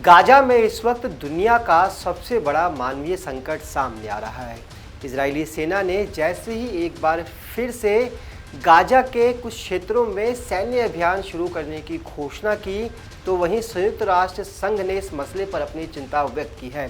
Gaza में इस वक्त दुनिया का सबसे बड़ा मानवीय संकट सामने आ रहा है। इजरायली सेना ने जैसे ही एक बार फिर से गाजा के कुछ क्षेत्रों में सैन्य अभियान शुरू करने की घोषणा की, तो वहीं संयुक्त राष्ट्र संघ ने इस मसले पर अपनी चिंता व्यक्त की है।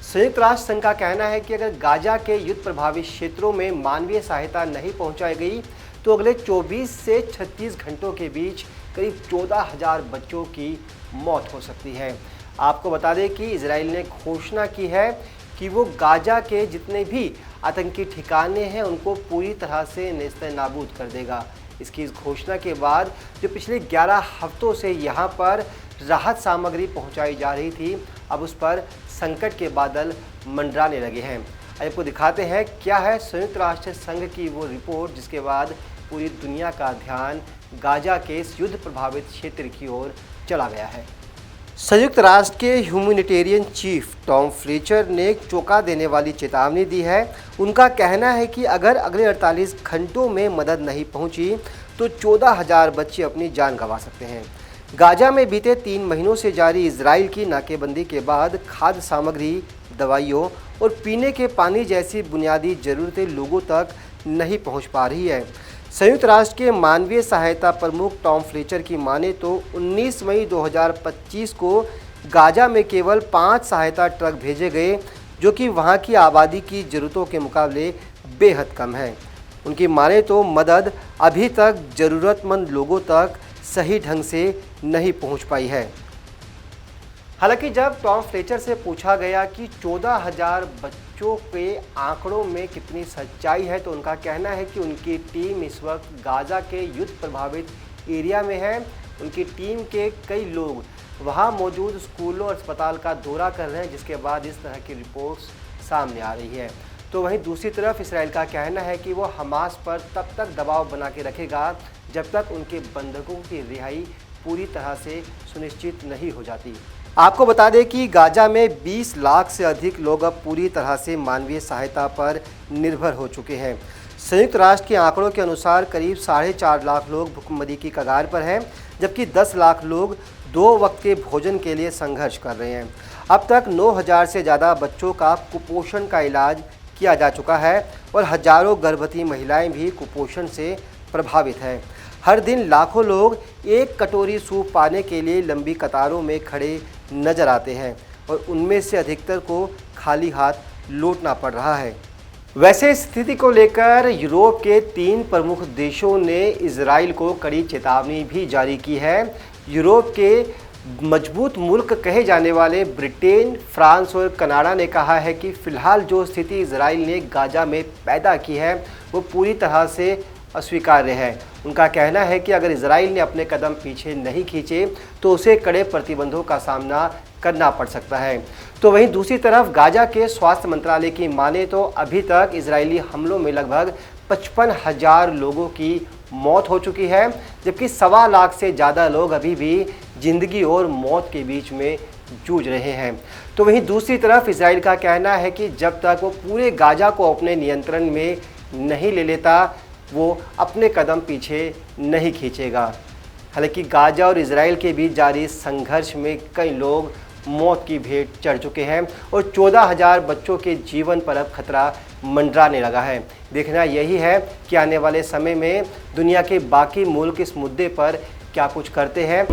संयुक्त राष्ट्र संघ का कहना है कि अगर गाजा के युद्ध प्रभावित क्षेत्रों में मानवीय सहायता नहीं पहुंचाई गई तो अगले 24 से 36 घंटों के बीच करीब 14,000 बच्चों की मौत हो सकती है। आपको बता दें कि इजराइल ने घोषणा की है कि वो गाजा के जितने भी आतंकी ठिकाने हैं उनको पूरी तरह से नेस्तनाबूद कर देगा। इसकी इस घोषणा के बाद जो पिछले 11 हफ्तों से यहाँ पर राहत सामग्री पहुँचाई जा रही थी, अब उस पर संकट के बादल मंडराने लगे हैं। आपको दिखाते हैं क्या है संयुक्त राष्ट्र संघ की वो रिपोर्ट, जिसके बाद पूरी दुनिया का ध्यान गाजा के इस युद्ध प्रभावित क्षेत्र की ओर चला गया है। संयुक्त राष्ट्र के ह्यूमैनिटेरियन चीफ टॉम फ्लेचर ने एक चौंका देने वाली चेतावनी दी है। उनका कहना है कि अगर अगले 48 घंटों में मदद नहीं पहुंची तो 14,000 बच्चे अपनी जान गंवा सकते हैं। गाजा में बीते 3 महीनों से जारी इजराइल की नाकेबंदी के बाद खाद्य सामग्री, दवाइयों और पीने के पानी जैसी बुनियादी ज़रूरतें लोगों तक नहीं पहुंच पा रही है। संयुक्त राष्ट्र के मानवीय सहायता प्रमुख टॉम फ्लेचर की माने तो 19 मई 2025 को गाजा में केवल 5 सहायता ट्रक भेजे गए, जो कि वहां की आबादी की ज़रूरतों के मुकाबले बेहद कम है। उनकी माने तो मदद अभी तक ज़रूरतमंद लोगों तक सही ढंग से नहीं पहुंच पाई है। हालांकि जब टॉम फ्लेचर से पूछा गया कि 14,000 बच्चों के आंकड़ों में कितनी सच्चाई है, तो उनका कहना है कि उनकी टीम इस वक्त गाजा के युद्ध प्रभावित एरिया में है। उनकी टीम के कई लोग वहां मौजूद स्कूलों और अस्पताल का दौरा कर रहे हैं, जिसके बाद इस तरह की रिपोर्ट्स सामने आ रही है। तो वहीं दूसरी तरफ इसराइल का कहना है कि वो हमास पर तब तक दबाव बना के रखेगा जब तक उनके बंधकों की रिहाई पूरी तरह से सुनिश्चित नहीं हो जाती। आपको बता दें कि गाजा में 20 लाख से अधिक लोग अब पूरी तरह से मानवीय सहायता पर निर्भर हो चुके हैं। संयुक्त राष्ट्र के आंकड़ों के अनुसार करीब 4.5 लाख लोग भूखमरी की कगार पर हैं, जबकि 10 लाख लोग 2 वक्त के भोजन के लिए संघर्ष कर रहे हैं। अब तक 9,000 से ज़्यादा बच्चों का कुपोषण का इलाज किया जा चुका है और हजारों गर्भवती महिलाएं भी कुपोषण से प्रभावित हैं। हर दिन लाखों लोग एक कटोरी सूप पाने के लिए लंबी कतारों में खड़े नजर आते हैं और उनमें से अधिकतर को खाली हाथ लौटना पड़ रहा है। वैसे स्थिति को लेकर यूरोप के 3 प्रमुख देशों ने इजराइल को कड़ी चेतावनी भी जारी की है। यूरोप के मजबूत मुल्क कहे जाने वाले ब्रिटेन, फ्रांस और कनाडा ने कहा है कि फ़िलहाल जो स्थिति इजराइल ने गाजा में पैदा की है वो पूरी तरह से अस्वीकार्य है। उनका कहना है कि अगर इजराइल ने अपने कदम पीछे नहीं खींचे तो उसे कड़े प्रतिबंधों का सामना करना पड़ सकता है। तो वहीं दूसरी तरफ गाजा के स्वास्थ्य मंत्रालय की माने तो अभी तक इजरायली हमलों में लगभग 55,000 लोगों की मौत हो चुकी है, जबकि 1.25 लाख से ज़्यादा लोग अभी भी जिंदगी और मौत के बीच में जूझ रहे हैं। तो वहीं दूसरी तरफ इजराइल का कहना है कि जब तक वो पूरे गाजा को अपने नियंत्रण में नहीं ले लेता वो अपने कदम पीछे नहीं खींचेगा। हालांकि गाजा और इजराइल के बीच जारी संघर्ष में कई लोग मौत की भेंट चढ़ चुके हैं और 14,000 बच्चों के जीवन पर अब खतरा मंडराने लगा है। देखना यही है कि आने वाले समय में दुनिया के बाकी मुल्क इस मुद्दे पर क्या कुछ करते हैं।